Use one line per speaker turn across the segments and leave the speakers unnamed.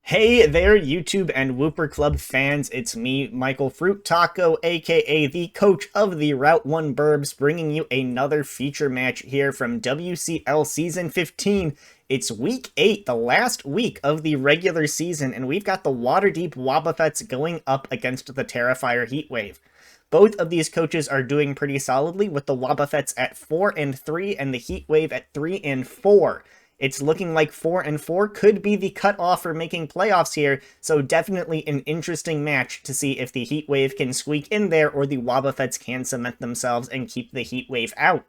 Hey there, YouTube and Wooper Club fans. It's me, Michael Fruit Taco, aka the coach of the Route 1 Burbs, bringing you another feature match here from WCL Season 15. It's Week 8, the last week of the regular season, and we've got the Waterdeep Wobbuffets going up against the Tera Fire Heat Wave. Both of these coaches are doing pretty solidly, with the Wobbuffets at 4-3 and the Heat Wave at 3-4. It's looking like 4-4 could be the cutoff for making playoffs here, so definitely an interesting match to see if the Heat Wave can squeak in there or the Wobbuffets can cement themselves and keep the Heat Wave out.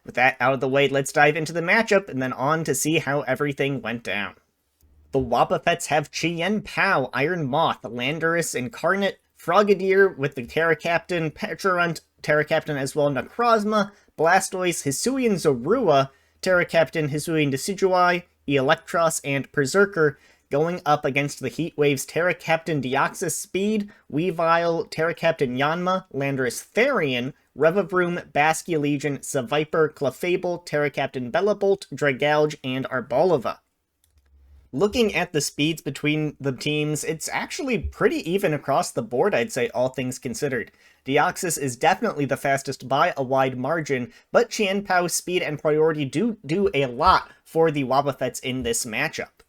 With that out of the way, let's dive into the matchup and then on to see how everything went down. The Wobbuffets have Chien Pao, Iron Moth, Landorus Incarnate, Frogadier with the Terra Captain, Petrarunt, Terra Captain as well, Necrozma, Blastoise, Hisuian Zorua, Terra Captain Hisuian Decidueye, Electros, and Berserker, going up against the Heat Wave's Terra Captain Deoxys Speed, Weavile, Terra Captain Yanma, Landorus Therian, Revavroom, Basculegion, Seviper, Clefable, Terra Captain Bellabolt, Dragalge, and Arboliva. Looking at the speeds between the teams, it's actually pretty even across the board, I'd say, all things considered. Deoxys is definitely the fastest by a wide margin, but Chien Pao's speed and priority do a lot for the Wobbuffets in this matchup.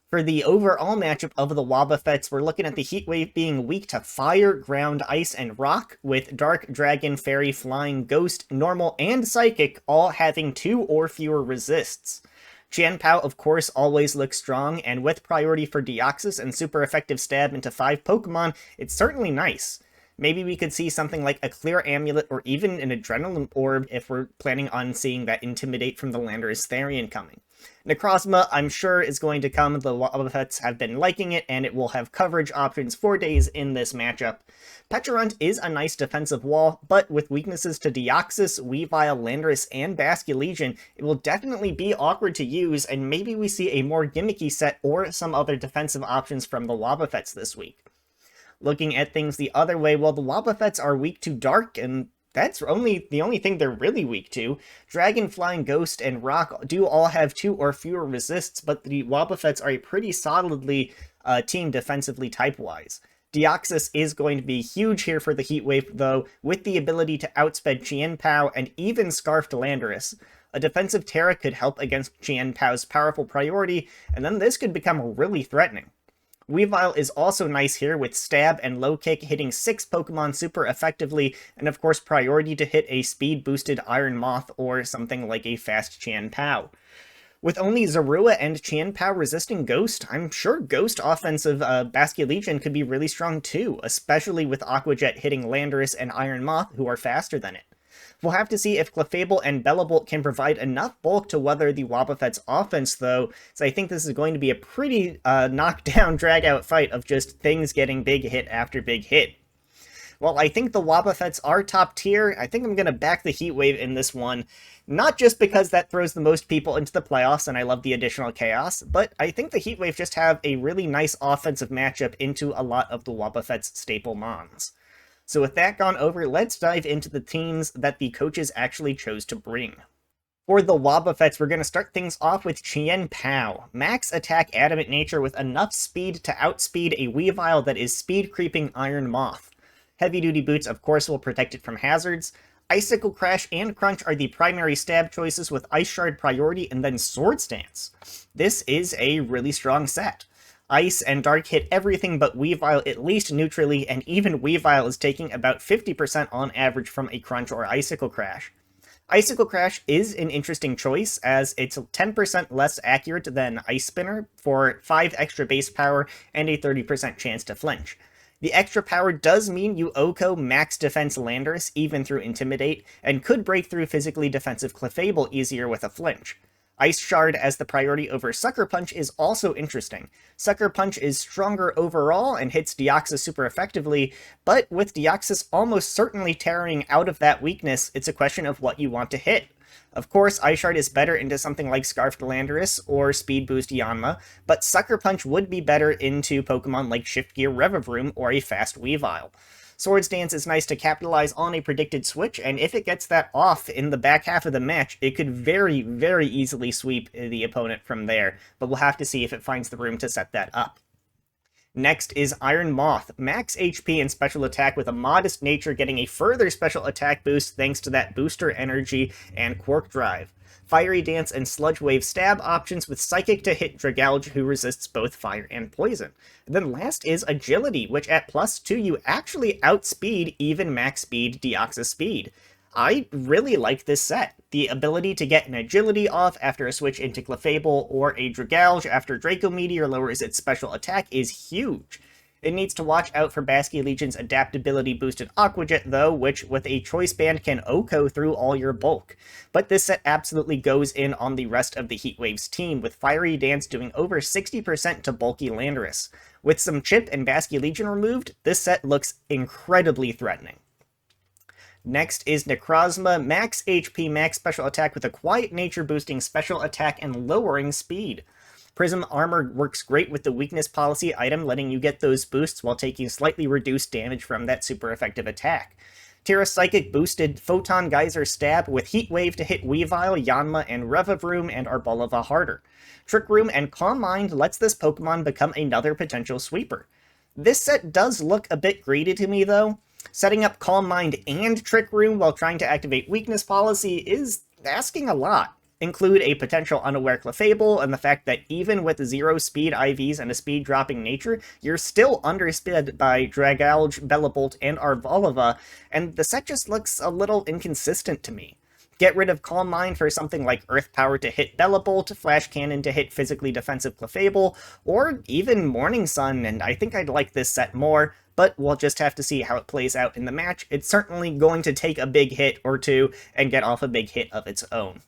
For the overall matchup of the Wobbuffets, we're looking at the Heat Wave being weak to Fire, Ground, Ice, and Rock, with Dark, Dragon, Fairy, Flying, Ghost, Normal, and Psychic all having 2 or fewer resists. Chien Pao, of course, always looks strong, and with priority for Deoxys and super effective stab into 5 Pokemon, it's certainly nice. Maybe we could see something like a Clear Amulet or even an Adrenaline Orb if we're planning on seeing that Intimidate from the Landorus Therian coming. Necrozma, I'm sure, is going to come. The Wobbuffets have been liking it, and it will have coverage options for days in this matchup. Petrarunt is a nice defensive wall, but with weaknesses to Deoxys, Weavile, Landorus, and Basculegion, it will definitely be awkward to use, and maybe we see a more gimmicky set or some other defensive options from the Wobbuffets this week. Looking at things the other way, well, the Wobbuffets are weak to Dark, and that's the only thing they're really weak to. Dragon, Flying, Ghost, and Rock do all have 2 or fewer resists, but the Wobbuffets are a pretty solidly team defensively type-wise. Deoxys is going to be huge here for the Heat Wave, though, with the ability to outsped Chien Pao and even Scarfed Landorus. A defensive Terra could help against Chien Pao's powerful priority, and then this could become really threatening. Weavile is also nice here with Stab and Low Kick hitting 6 Pokemon super effectively, and of course priority to hit a speed-boosted Iron Moth or something like a fast Chien Pao. With only Zorua and Chien Pao resisting Ghost, I'm sure Ghost offensive Basculegion could be really strong too, especially with Aqua Jet hitting Landorus and Iron Moth, who are faster than it. We'll have to see if Clefable and Bellabolt can provide enough bulk to weather the Wobbuffets' offense, though, so I think this is going to be a pretty knockdown, drag-out fight of just things getting big hit after big hit. Well, I think the Wobbuffets are top tier. I think I'm going to back the Heat Wave in this one, not just because that throws the most people into the playoffs and I love the additional chaos, but I think the Heat Wave just have a really nice offensive matchup into a lot of the Wobbuffets' staple mons. So with that gone over, let's dive into the teams that the coaches actually chose to bring. For the Wobbuffets, we're going to start things off with Chien Pao. Max attack Adamant Nature with enough speed to outspeed a Weavile that is speed creeping Iron Moth. Heavy Duty Boots, of course, will protect it from hazards. Icicle Crash and Crunch are the primary stab choices with Ice Shard priority and then Swords Dance. This is a really strong set. Ice and Dark hit everything but Weavile at least neutrally, and even Weavile is taking about 50% on average from a Crunch or Icicle Crash. Icicle Crash is an interesting choice, as it's 10% less accurate than Ice Spinner for 5 extra base power and a 30% chance to flinch. The extra power does mean you OHKO max defense Landorus even through Intimidate, and could break through physically defensive Clefable easier with a flinch. Ice Shard as the priority over Sucker Punch is also interesting. Sucker Punch is stronger overall and hits Deoxys super effectively, but with Deoxys almost certainly tearing out of that weakness, it's a question of what you want to hit. Of course, Ice Shard is better into something like Scarfed Landorus or Speed Boost Yanma, but Sucker Punch would be better into Pokemon like Shift Gear Revavroom or a fast Weavile. Swords Dance is nice to capitalize on a predicted switch, and if it gets that off in the back half of the match, it could very, very easily sweep the opponent from there, but we'll have to see if it finds the room to set that up. Next is Iron Moth, max HP and special attack with a modest nature, getting a further special attack boost thanks to that booster energy and Quark Drive. Fiery Dance and Sludge Wave stab options with Psychic to hit Dragalge, who resists both fire and poison. And then last is Agility, which at +2 you actually outspeed even max speed Deoxys Speed. I really like this set. The ability to get an Agility off after a switch into Clefable or a Dragalge after Draco Meteor lowers its special attack is huge. It needs to watch out for Basculegion's adaptability boosted Aqua Jet though, which with a choice band can OHKO through all your bulk. But this set absolutely goes in on the rest of the Heatwave's team, with Fiery Dance doing over 60% to bulky Landorus. With some chip and Basculegion removed, this set looks incredibly threatening. Next is Necrozma, max HP, max special attack with a quiet nature boosting special attack and lowering speed. Prism Armor works great with the weakness policy item, letting you get those boosts while taking slightly reduced damage from that super effective attack. Tera Psychic boosted Photon Geyser Stab with Heat Wave to hit Weavile, Yanma, and Revavroom and Arboliva harder. Trick Room and Calm Mind lets this Pokemon become another potential sweeper. This set does look a bit greedy to me though. Setting up Calm Mind and Trick Room while trying to activate Weakness Policy is asking a lot. Include a potential Unaware Clefable, and the fact that even with 0 speed IVs and a speed dropping nature, you're still undersped by Dragalge, Bellabolt, and Arboliva, and the set just looks a little inconsistent to me. Get rid of Calm Mind for something like Earth Power to hit Bellabolt, Flash Cannon to hit physically defensive Clefable, or even Morning Sun, and I think I'd like this set more, but we'll just have to see how it plays out in the match. It's certainly going to take a big hit or two and get off a big hit of its own.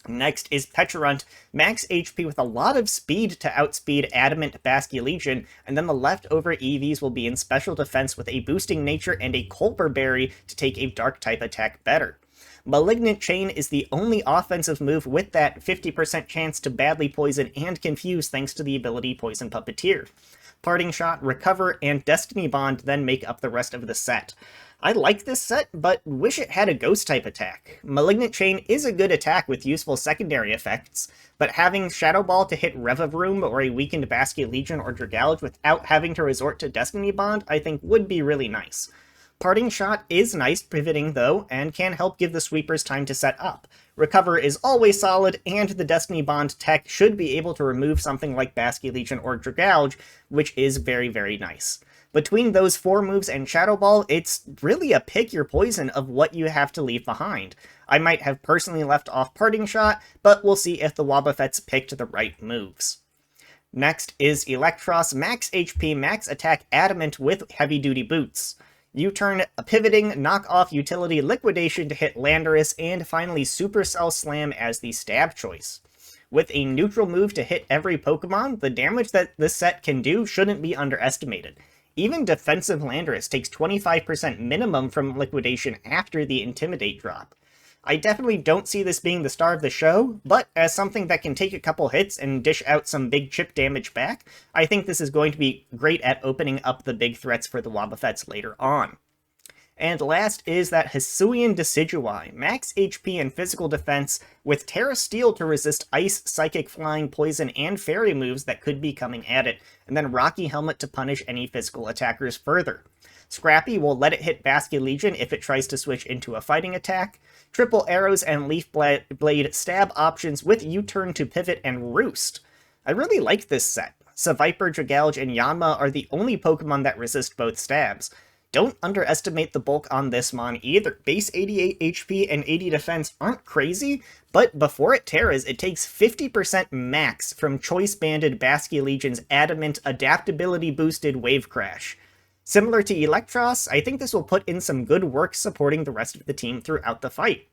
Next is Pecharunt, max HP with a lot of speed to outspeed Adamant Basculegion, and then the leftover EVs will be in special defense with a boosting nature and a Colper Berry to take a dark type attack better. Malignant Chain is the only offensive move with that 50% chance to badly poison and confuse thanks to the ability Poison Puppeteer. Parting Shot, Recover, and Destiny Bond then make up the rest of the set. I like this set, but wish it had a Ghost-type attack. Malignant Chain is a good attack with useful secondary effects, but having Shadow Ball to hit Revavroom or a weakened Basculegion or Dragalge without having to resort to Destiny Bond I think would be really nice. Parting Shot is nice pivoting though, and can help give the sweepers time to set up. Recover is always solid, and the Destiny Bond tech should be able to remove something like Basculegion or Dragalge, which is very, very nice. Between those 4 moves and Shadow Ball, it's really a pick your poison of what you have to leave behind. I might have personally left off Parting Shot, but we'll see if the Wobbuffets picked the right moves. Next is Electros, max HP, max attack Adamant with heavy duty boots. U-turn, pivoting, knock off utility liquidation to hit Landorus, and finally Supercell Slam as the stab choice. With a neutral move to hit every Pokemon, the damage that this set can do shouldn't be underestimated. Even defensive Landorus takes 25% minimum from liquidation after the Intimidate drop. I definitely don't see this being the star of the show, but as something that can take a couple hits and dish out some big chip damage back, I think this is going to be great at opening up the big threats for the Wobbuffets later on. And last is that Hisuian Decidueye, max HP and physical defense, with Terra Steel to resist Ice, Psychic, Flying, Poison, and Fairy moves that could be coming at it, and then Rocky Helmet to punish any physical attackers further. Scrappy will let it hit Basculegion if it tries to switch into a fighting attack. Triple Arrows and Leaf Blade stab options with U-turn to pivot and roost. I really like this set. Seviper, Dragalge, and Yanma are the only Pokemon that resist both stabs. Don't underestimate the bulk on this mon either. Base 88 HP and 80 defense aren't crazy, but before it tears, it takes 50% max from choice-banded Basculegion's Adamant adaptability-boosted Wave Crash. Similar to Electros, I think this will put in some good work supporting the rest of the team throughout the fight.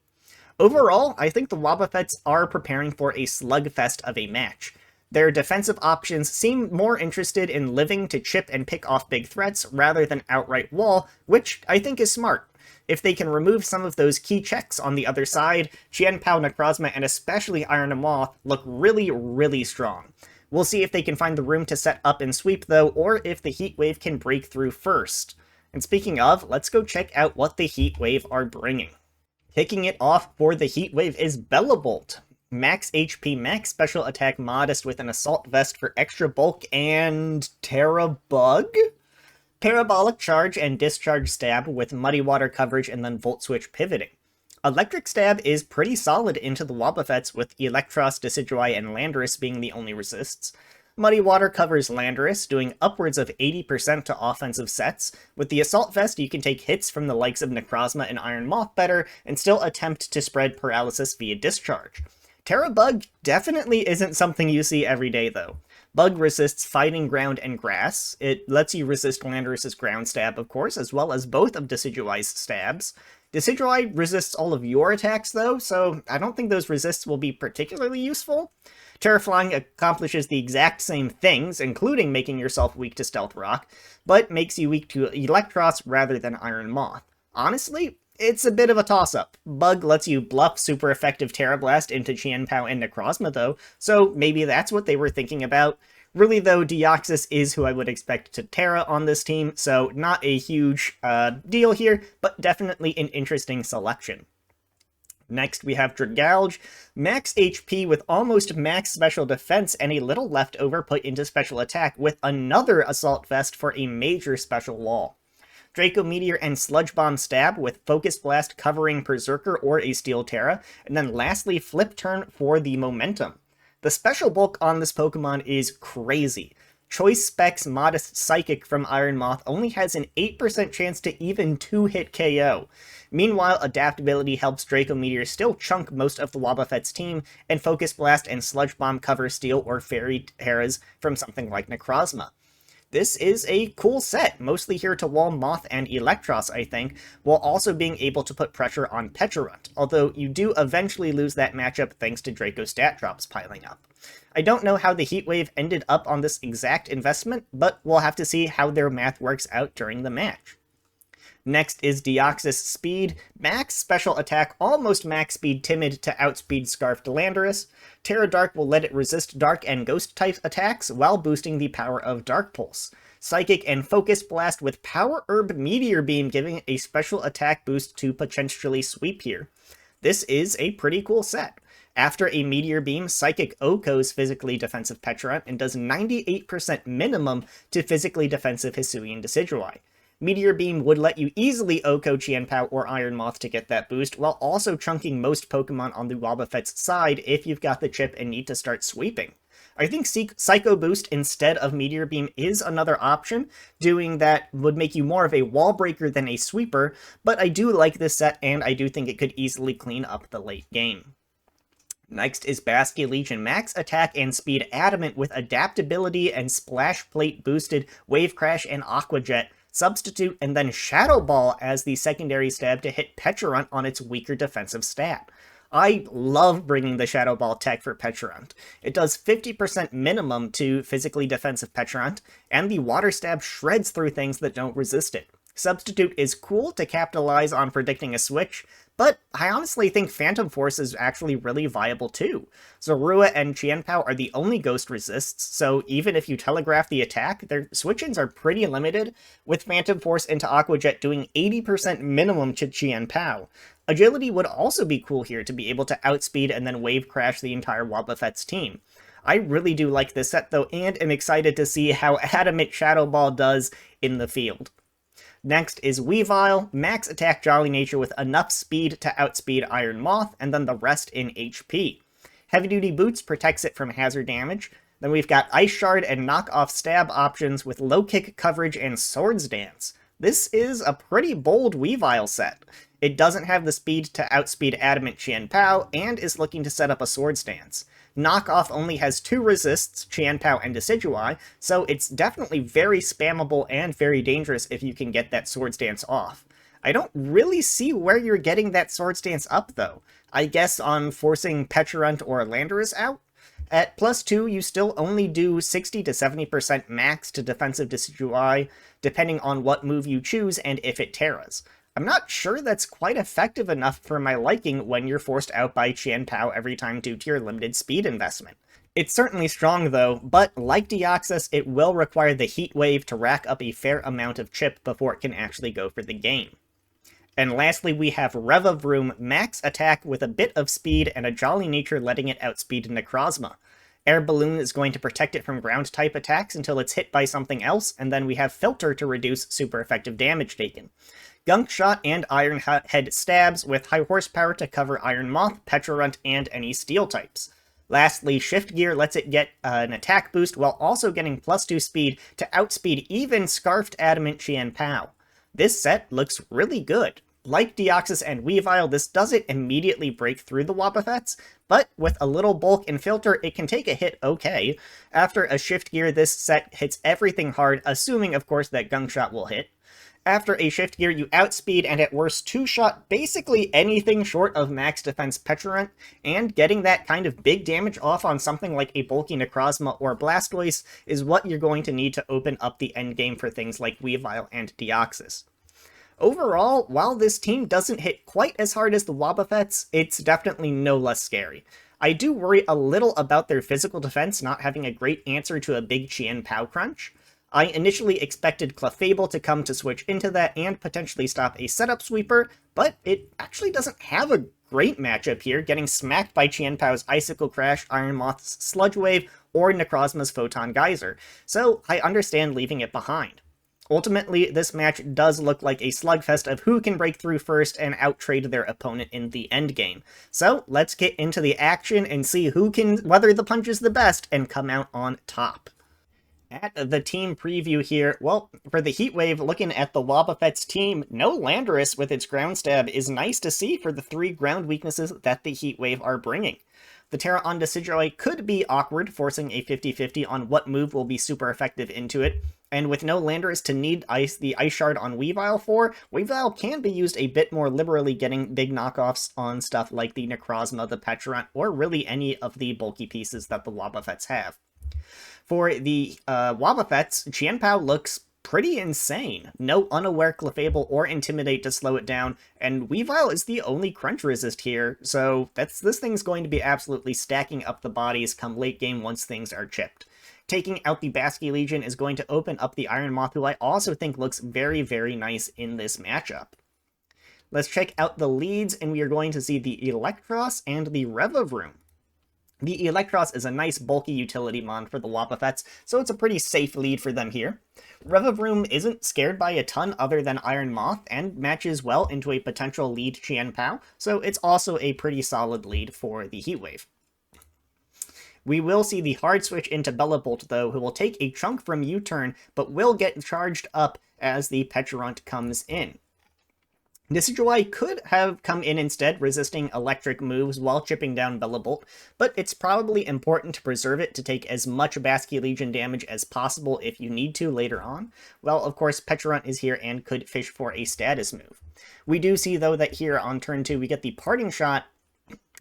Overall, I think the Wobbuffets are preparing for a slugfest of a match. Their defensive options seem more interested in living to chip and pick off big threats rather than outright wall, which I think is smart. If they can remove some of those key checks on the other side, Chien-Pao, Necrozma, and especially Iron Moth look really, really strong. We'll see if they can find the room to set up and sweep though, or if the Heat Wave can break through first. And speaking of, let's go check out what the Heat Wave are bringing. Kicking it off for the Heat Wave is Bellabolt. Max HP, max special attack modest with an assault vest for extra bulk, and Tera Bug? Parabolic charge and discharge stab with muddy water coverage and then volt switch pivoting. Electric stab is pretty solid into the Wobbuffets, with Electros, Decidueye, and Landorus being the only resists. Muddy Water covers Landorus, doing upwards of 80% to offensive sets. With the Assault Vest, you can take hits from the likes of Necrozma and Iron Moth better, and still attempt to spread paralysis via discharge. Tera Bug definitely isn't something you see every day, though. Bug resists Fighting Ground and Grass. It lets you resist Landorus's Ground Stab, of course, as well as both of Decidueye's stabs. Decidueye resists all of your attacks, though, so I don't think those resists will be particularly useful. Terraflying accomplishes the exact same things, including making yourself weak to Stealth Rock, but makes you weak to Electros rather than Iron Moth. Honestly, it's a bit of a toss-up. Bug lets you bluff super effective Tera Blast into Qianpao and Necrozma, though, so maybe that's what they were thinking about. Really, though, Deoxys is who I would expect to Tera on this team, so not a huge deal here, but definitely an interesting selection. Next, we have Dragalge, max HP with almost max special defense and a little leftover put into special attack with another Assault Vest for a major special wall. Draco Meteor and Sludge Bomb Stab with Focus Blast covering Berserker or a Steel Tera, and then lastly Flip Turn for the momentum. The special bulk on this Pokemon is crazy. Choice Specs Modest Psychic from Iron Moth only has an 8% chance to even 2-hit KO. Meanwhile, Adaptability helps Draco Meteor still chunk most of the Wobbuffets team, and Focus Blast and Sludge Bomb cover Steel or Fairy Teras from something like Necrozma. This is a cool set, mostly here to wall Moth and Electros, I think, while also being able to put pressure on Pecharunt, although you do eventually lose that matchup thanks to Draco stat drops piling up. I don't know how the Heat Wave ended up on this exact investment, but we'll have to see how their math works out during the match. Next is Deoxys Speed, max special attack, almost max speed timid to outspeed Scarfed Landorus. Tera Dark will let it resist Dark and Ghost type attacks while boosting the power of Dark Pulse. Psychic and Focus Blast with Power Herb Meteor Beam giving it a special attack boost to potentially sweep here. This is a pretty cool set. After a Meteor Beam, Psychic OHKOs physically defensive Pecharunt and does 98% minimum to physically defensive Hisuian Decidueye. Meteor Beam would let you easily OHKO Qianpao or Iron Moth to get that boost, while also chunking most Pokemon on the Wobbuffet's side if you've got the chip and need to start sweeping. I think Psycho Boost instead of Meteor Beam is another option. Doing that would make you more of a wall breaker than a sweeper, but I do like this set and I do think it could easily clean up the late game. Next is Basculegion, max attack and speed adamant with adaptability and splash plate boosted Wave Crash and Aqua Jet. Substitute and then Shadow Ball as the secondary stab to hit Pecharunt on its weaker defensive stat. I love bringing the Shadow Ball tech for Pecharunt. It does 50% minimum to physically defensive Pecharunt, and the Water Stab shreds through things that don't resist it. Substitute is cool to capitalize on predicting a switch, but I honestly think Phantom Force is actually really viable too. Zorua and Qianpao are the only ghost resists, so even if you telegraph the attack, their switch-ins are pretty limited, with Phantom Force into Aqua Jet doing 80% minimum to Qianpao. Agility would also be cool here to be able to outspeed and then wave crash the entire Wobbuffets team. I really do like this set though, and am excited to see how Adamant Shadow Ball does in the field. Next is Weavile, max attack Jolly Nature with enough speed to outspeed Iron Moth, and then the rest in HP. Heavy Duty Boots protects it from hazard damage. Then we've got Ice Shard and Knock-Off Stab options with low kick coverage and Swords Dance. This is a pretty bold Weavile set. It doesn't have the speed to outspeed Adamant Qianpao, and is looking to set up a Swords Dance. Knockoff only has 2 resists, Qianpao and Decidueye, so it's definitely very spammable and very dangerous if you can get that Swords Dance off. I don't really see where you're getting that Swords Dance up, though. I guess on forcing Pecharunt or Landorus out? At +2, you still only do 60 to 70% max to defensive Decidueye, depending on what move you choose and if it Teras. I'm not sure that's quite effective enough for my liking when you're forced out by Qianpao every time due to your limited speed investment. It's certainly strong though, but like Deoxys, it will require the Heat Wave to rack up a fair amount of chip before it can actually go for the game. And lastly, we have Revavroom, max attack with a bit of speed and a jolly nature letting it outspeed Necrozma. Air Balloon is going to protect it from ground-type attacks until it's hit by something else, and then we have Filter to reduce super effective damage taken. Gunk Shot and Iron Head stabs with high horsepower to cover Iron Moth, Petrarunt, and any steel types. Lastly, Shift Gear lets it get an attack boost while also getting +2 speed to outspeed even Scarfed Adamant Chien-Pao. This set looks really good. Like Deoxys and Weavile, this doesn't immediately break through the Wobbuffets, but with a little bulk and filter, it can take a hit okay. After a Shift Gear, this set hits everything hard, assuming, of course, that Gunk Shot will hit. After a Shift Gear, you outspeed and at worst two-shot basically anything short of max defense Petrarunt, and getting that kind of big damage off on something like a bulky Necrozma or Blastoise is what you're going to need to open up the endgame for things like Weavile and Deoxys. Overall, while this team doesn't hit quite as hard as the Wobbuffets, it's definitely no less scary. I do worry a little about their physical defense not having a great answer to a big Chien-Pao crunch. I initially expected Clefable to come to switch into that and potentially stop a setup sweeper, but it actually doesn't have a great matchup here, getting smacked by Chien-Pao's Icicle Crash, Iron Moth's Sludge Wave, or Necrozma's Photon Geyser, so I understand leaving it behind. Ultimately, this match does look like a slugfest of who can break through first and outtrade their opponent in the endgame. So let's get into the action and see who can weather the punches the best and come out on top. At the team preview here, well, for the Heat Wave, looking at the Wobbuffets team, no Landorus with its ground stab is nice to see for the 3 ground weaknesses that the Heat Wave are bringing. The Tera on Decidueye could be awkward, forcing a 50-50 on what move will be super effective into it, and with no Landorus to need the Ice Shard on Weavile for, Weavile can be used a bit more liberally, getting big knockoffs on stuff like the Necrozma, the Petrarunt, or really any of the bulky pieces that the Wobbuffets have. For the Wobbuffets, Chien-Pao looks pretty insane. No Unaware, Clefable, or Intimidate to slow it down, and Weavile is the only crunch resist here, so this thing's going to be absolutely stacking up the bodies come late game once things are chipped. Taking out the Basculegion is going to open up the Iron Moth, who I also think looks very, very nice in this matchup. Let's check out the leads, and we are going to see the Eelektross and the Revavroom. The Eelektross is a nice bulky utility mon for the Wobbuffets, so it's a pretty safe lead for them here. Revavroom isn't scared by a ton other than Iron Moth, and matches well into a potential lead Chien-Pao, so it's also a pretty solid lead for the Heat Wave. We will see the hard switch into Bellabolt, though, who will take a chunk from U-turn, but will get charged up as the Petrarunt comes in. Decidueye could have come in instead, resisting electric moves while chipping down Bellabolt, but it's probably important to preserve it to take as much Basculegion damage as possible if you need to later on. Well, of course, Petrarunt is here and could fish for a status move. We do see, though, that here on turn 2 we get the Parting Shot,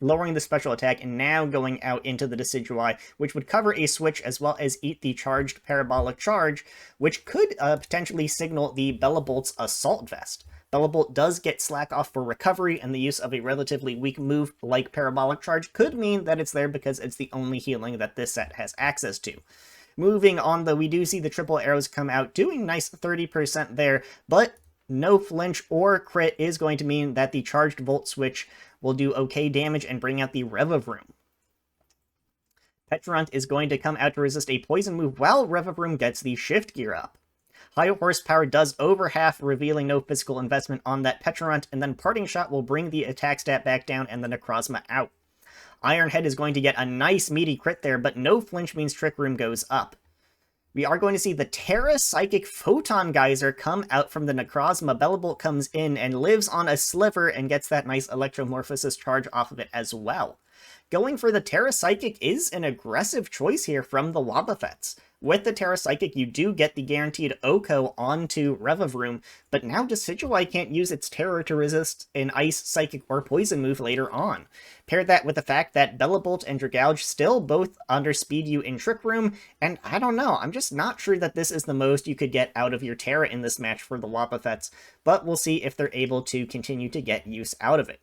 lowering the special attack, and now going out into the Decidueye, which would cover a switch as well as eat the charged Parabolic Charge, which could potentially signal the Bellabolt's Assault Vest. Bellabolt does get slack off for recovery, and the use of a relatively weak move like Parabolic Charge could mean that it's there because it's the only healing that this set has access to. Moving on, though, we do see the triple arrows come out, doing nice 30% there, but no flinch or crit is going to mean that the charged Volt Switch will do okay damage and bring out the Revavroom. Petrarunt is going to come out to resist a poison move while Revavroom gets the Shift Gear up. High horsepower does over half, revealing no physical investment on that Petrarunt, and then Parting Shot will bring the attack stat back down and the Necrozma out. Iron Head is going to get a nice meaty crit there, but no flinch means Trick Room goes up. We are going to see the Tera Psychic Photon Geyser come out from the Necrozma. Bellabolt comes in and lives on a sliver and gets that nice Electromorphosis charge off of it as well. Going for the Tera Psychic is an aggressive choice here from the Wobbuffets. With the Tera Psychic, you do get the guaranteed Oko onto Revavroom, but now Decidueye can't use its Terror to resist an Ice, Psychic, or Poison move later on. Pair that with the fact that Bellabolt and Dragalge still both underspeed you in Trick Room, and I don't know, I'm just not sure that this is the most you could get out of your Terra in this match for the Wobbuffets, but we'll see if they're able to continue to get use out of it.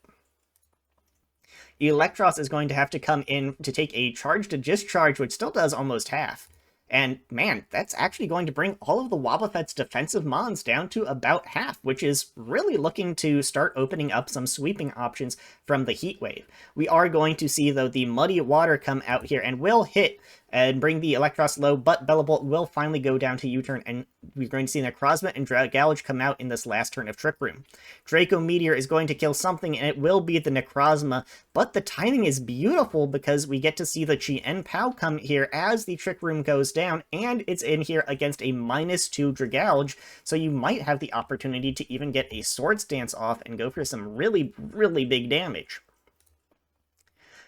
Eelektross is going to have to come in to take a Charge to Discharge, which still does almost half. And man, that's actually going to bring all of the Wobbuffets' defensive mons down to about half, which is really looking to start opening up some sweeping options from the Heat Wave. We are going to see, though, the Muddy Water come out here and will hit and bring the Electros low, but Bellavolt will finally go down to U-turn, and we're going to see Necrozma and Gouge come out in this last turn of Trick Room. Draco Meteor is going to kill something, and it will be the Necrozma, but the timing is beautiful because we get to see the Chien Pao come here as the Trick Room goes down, and it's in here against a -2 Dragouge, so you might have the opportunity to even get a Swords Dance off and go for some really, really big damage.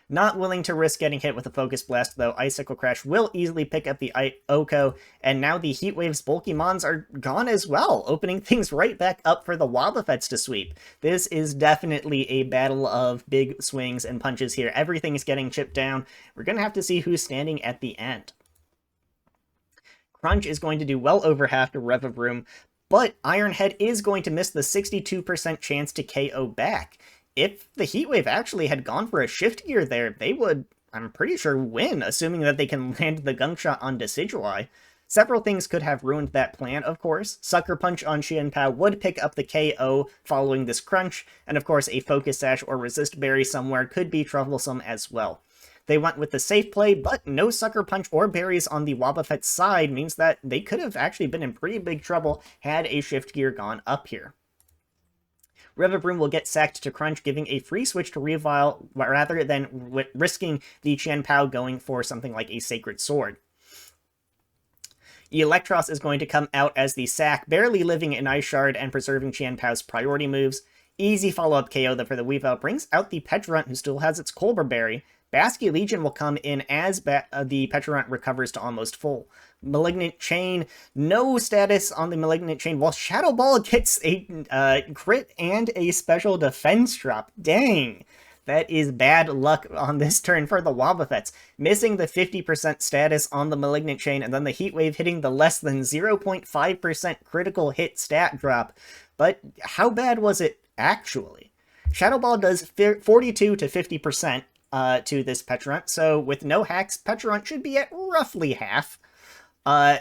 Not willing to risk getting hit with a Focus Blast, though. Icicle Crash will easily pick up the Oko, and now the Heat Wave's bulky mons are gone as well, opening things right back up for the Wobbuffets to sweep. This is definitely a battle of big swings and punches here. Everything is getting chipped down. We're going to have to see who's standing at the end. Crunch is going to do well over half the Rev of Room, but Ironhead is going to miss the 62% chance to KO back. If the Heat Wave actually had gone for a Shift Gear there, they would, I'm pretty sure, win, assuming that they can land the Gunk Shot on Decidueye. Several things could have ruined that plan, of course. Sucker Punch on Chien Pao would pick up the KO following this crunch, and of course a Focus Sash or Resist Berry somewhere could be troublesome as well. They went with the safe play, but no Sucker Punch or berries on the Wobbuffet side means that they could have actually been in pretty big trouble had a Shift Gear gone up here. Revavroom will get sacked to Crunch, giving a free switch to Revile rather than risking the Chien Pao going for something like a Sacred Sword. Electros is going to come out as the sack, barely living in Ice Shard and preserving Chien Pao's priority moves. Easy follow-up KO for the Weavile brings out the Petrarunt, who still has its Colbur Berry. Basky Legion will come in as the Petrarunt recovers to almost full. Malignant Chain, no status on the Malignant Chain, while Shadow Ball gets a crit and a special defense drop. Dang! That is bad luck on this turn for the Wobbuffets, missing the 50% status on the Malignant Chain, and then the Heat Wave hitting the less than 0.5% critical hit stat drop. But how bad was it actually? Shadow Ball does 42 to 50%. To this Petrarunt, so with no hacks, Petrarunt should be at roughly half.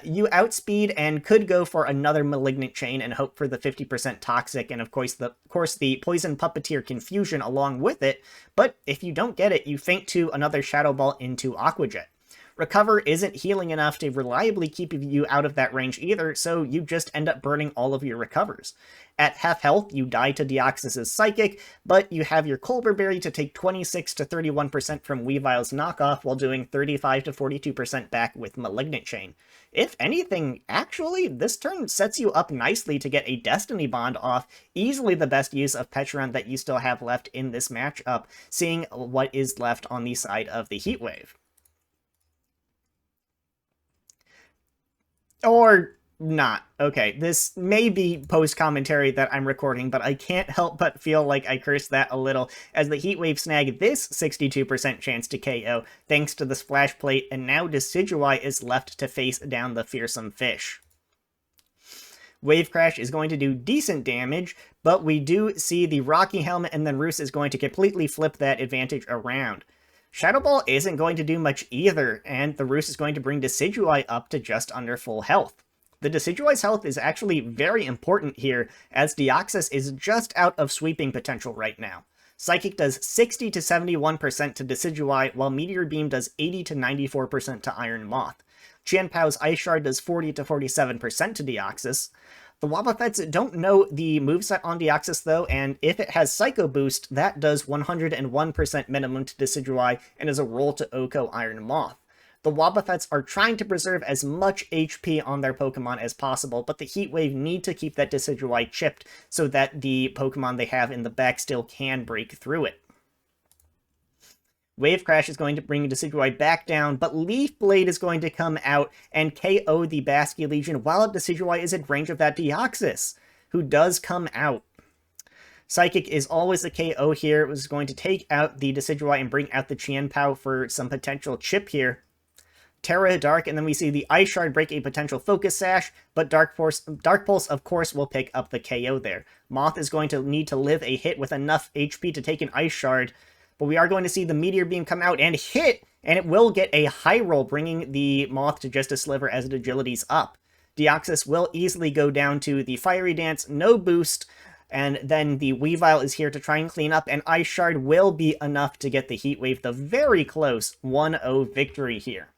You outspeed and could go for another Malignant Chain and hope for the 50% Toxic, and of course the Poison Puppeteer Confusion along with it, but if you don't get it, you feint to another Shadow Ball into Aqua Jet. Recover isn't healing enough to reliably keep you out of that range either, so you just end up burning all of your recovers. At half health, you die to Deoxys' Psychic, but you have your Colbur Berry to take 26 to 31% from Weavile's knockoff while doing 35 to 42% back with Malignant Chain. If anything, actually, this turn sets you up nicely to get a Destiny Bond off, easily the best use of Petrarunt that you still have left in this matchup, seeing what is left on the side of the Heat Wave. Or not. Okay, this may be post-commentary that I'm recording, but I can't help but feel like I cursed that a little, as the Heat Wave snagged this 62% chance to KO, thanks to the Splash Plate, and now Decidueye is left to face down the Fearsome Fish. Wave Crash is going to do decent damage, but we do see the Rocky Helmet, and then Roos is going to completely flip that advantage around. Shadow Ball isn't going to do much either, and the Roos is going to bring Decidueye up to just under full health. The Decidueye's health is actually very important here, as Deoxys is just out of sweeping potential right now. Psychic does 60 to 71% to Decidueye, while Meteor Beam does 80 to 94% to Iron Moth. Chien Pao's Ice Shard does 40 to 47% to Deoxys. The Wobbuffets don't know the moveset on Deoxys though, and if it has Psycho Boost, that does 101% minimum to Decidueye and is a roll to Oko Iron Moth. The Wobbuffets are trying to preserve as much HP on their Pokemon as possible, but the Heat Wave need to keep that Decidueye chipped so that the Pokemon they have in the back still can break through it. Wave Crash is going to bring Decidueye back down, but Leaf Blade is going to come out and KO the Basky Legion while Decidueye is in range of that Deoxys, who does come out. Psychic is always the KO here. It was going to take out the Decidueye and bring out the Chien Pao for some potential chip here. Tera Dark, and then we see the Ice Shard break a potential Focus Sash, but Dark Pulse, of course, will pick up the KO there. Moth is going to need to live a hit with enough HP to take an Ice Shard, but we are going to see the Meteor Beam come out and hit and it will get a high roll, bringing the Moth to just a sliver as it agilities up. Deoxys will easily go down to the Fiery Dance, no boost, and then the Weavile is here to try and clean up, and Ice Shard will be enough to get the Heat Wave, the very close 1-0 victory here.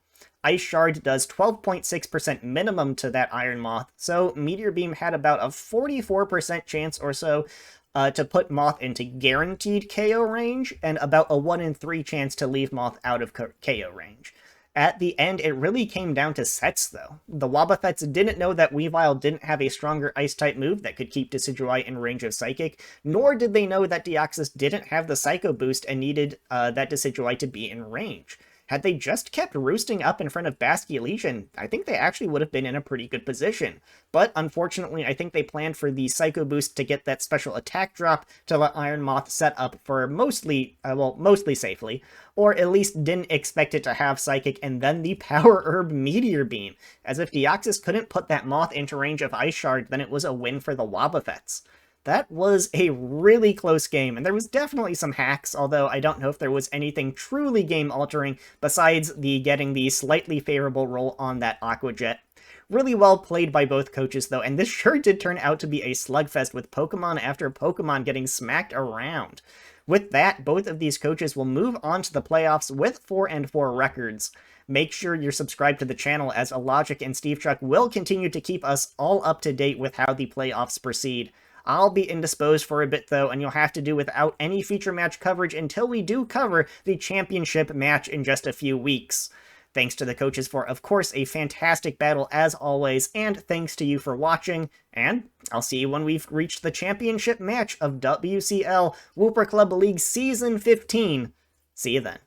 Ice Shard does 12.6% minimum to that Iron Moth, so Meteor Beam had about a 44% chance or so to put Moth into guaranteed KO range, and about a 1 in 3 chance to leave Moth out of KO range. At the end, it really came down to sets, though. The Wobbuffets didn't know that Weavile didn't have a stronger Ice-type move that could keep Decidueye in range of Psychic, nor did they know that Deoxys didn't have the Psycho boost and needed that Decidueye to be in range. Had they just kept roosting up in front of Basculegion, I think they actually would have been in a pretty good position. But unfortunately, I think they planned for the Psycho boost to get that special attack drop to let Iron Moth set up for mostly safely, or at least didn't expect it to have Psychic and then the Power Herb Meteor Beam. As if Deoxys couldn't put that Moth into range of Ice Shard, then it was a win for the Wobbuffets. That was a really close game, and there was definitely some hacks, although I don't know if there was anything truly game-altering besides getting the slightly favorable roll on that Aqua Jet. Really well played by both coaches, though, and this sure did turn out to be a slugfest with Pokemon after Pokemon getting smacked around. With that, both of these coaches will move on to the playoffs with 4-4 records. Make sure you're subscribed to the channel, as Alogic and Steve Chuck will continue to keep us all up to date with how the playoffs proceed. I'll be indisposed for a bit, though, and you'll have to do without any feature match coverage until we do cover the championship match in just a few weeks. Thanks to the coaches for, of course, a fantastic battle as always, and thanks to you for watching, and I'll see you when we've reached the championship match of WCL Wooper Club League Season 15. See you then.